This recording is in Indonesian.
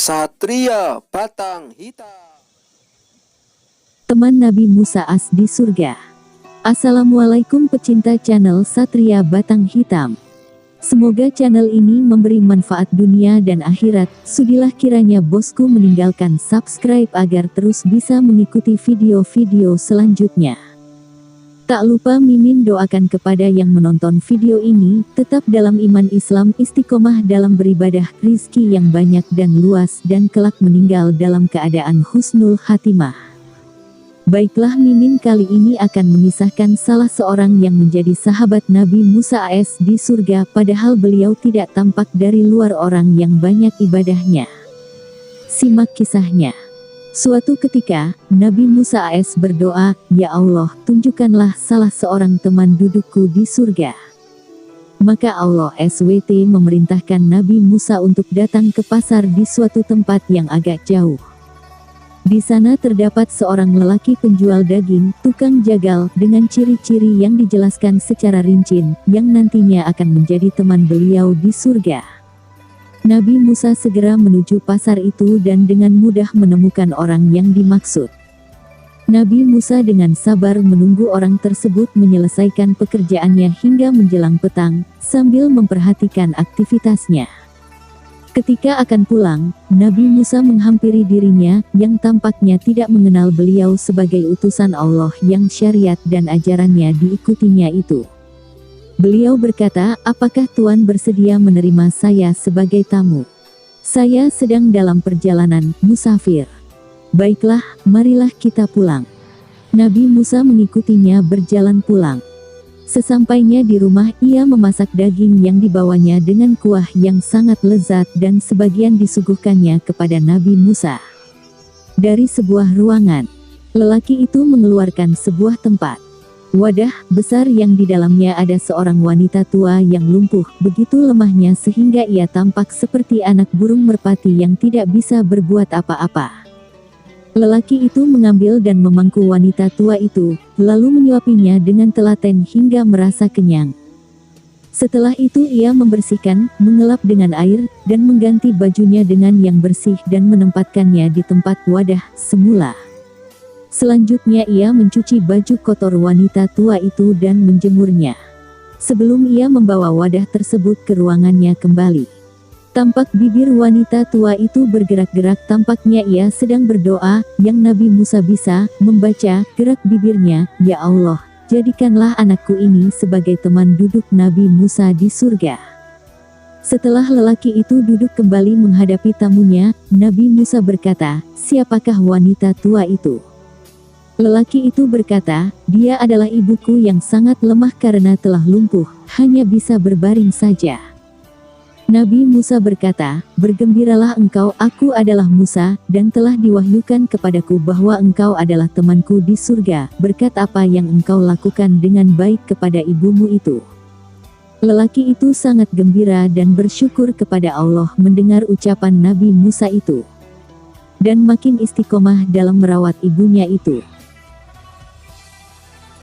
Satria Batang Hitam. Teman Nabi Musa as di surga. Assalamualaikum pecinta channel Satria Batang Hitam. Semoga channel ini memberi manfaat dunia dan akhirat. Sudilah kiranya bosku meninggalkan subscribe agar terus bisa mengikuti video-video selanjutnya. Tak lupa Mimin doakan kepada yang menonton video ini, tetap dalam iman Islam, istiqomah dalam beribadah, rizki yang banyak dan luas, dan kelak meninggal dalam keadaan husnul khatimah. Baiklah, Mimin kali ini akan mengisahkan salah seorang yang menjadi sahabat Nabi Musa AS di surga, padahal beliau tidak tampak dari luar orang yang banyak ibadahnya. Simak kisahnya. Suatu ketika, Nabi Musa AS berdoa, "Ya Allah, tunjukkanlah salah seorang teman dudukku di surga." Maka Allah SWT memerintahkan Nabi Musa untuk datang ke pasar di suatu tempat yang agak jauh. Di sana terdapat seorang lelaki penjual daging, tukang jagal, dengan ciri-ciri yang dijelaskan secara rinci, yang nantinya akan menjadi teman beliau di surga. Nabi Musa segera menuju pasar itu dan dengan mudah menemukan orang yang dimaksud. Nabi Musa dengan sabar menunggu orang tersebut menyelesaikan pekerjaannya hingga menjelang petang, sambil memperhatikan aktivitasnya. Ketika akan pulang, Nabi Musa menghampiri dirinya, yang tampaknya tidak mengenal beliau sebagai utusan Allah yang syariat dan ajarannya diikutinya itu. Beliau berkata, "Apakah Tuan bersedia menerima saya sebagai tamu? Saya sedang dalam perjalanan, musafir." "Baiklah, marilah kita pulang." Nabi Musa mengikutinya berjalan pulang. Sesampainya di rumah, ia memasak daging yang dibawanya dengan kuah yang sangat lezat dan sebagian disuguhkannya kepada Nabi Musa. Dari sebuah ruangan, lelaki itu mengeluarkan sebuah tempat. Wadah besar yang di dalamnya ada seorang wanita tua yang lumpuh, begitu lemahnya sehingga ia tampak seperti anak burung merpati yang tidak bisa berbuat apa-apa. Lelaki itu mengambil dan memangku wanita tua itu, lalu menyuapinya dengan telaten hingga merasa kenyang. Setelah itu ia membersihkan, mengelap dengan air, dan mengganti bajunya dengan yang bersih dan menempatkannya di tempat wadah semula. Selanjutnya ia mencuci baju kotor wanita tua itu dan menjemurnya. Sebelum ia membawa wadah tersebut ke ruangannya kembali, tampak bibir wanita tua itu bergerak-gerak, tampaknya ia sedang berdoa, yang Nabi Musa bisa membaca gerak bibirnya. "Ya Allah, jadikanlah anakku ini sebagai teman duduk Nabi Musa di surga." Setelah lelaki itu duduk kembali menghadapi tamunya, Nabi Musa berkata, "Siapakah wanita tua itu?" Lelaki itu berkata, "Dia adalah ibuku yang sangat lemah karena telah lumpuh, hanya bisa berbaring saja." Nabi Musa berkata, "Bergembiralah engkau, aku adalah Musa, dan telah diwahyukan kepadaku bahwa engkau adalah temanku di surga, berkat apa yang engkau lakukan dengan baik kepada ibumu itu." Lelaki itu sangat gembira dan bersyukur kepada Allah mendengar ucapan Nabi Musa itu, dan makin istiqomah dalam merawat ibunya itu.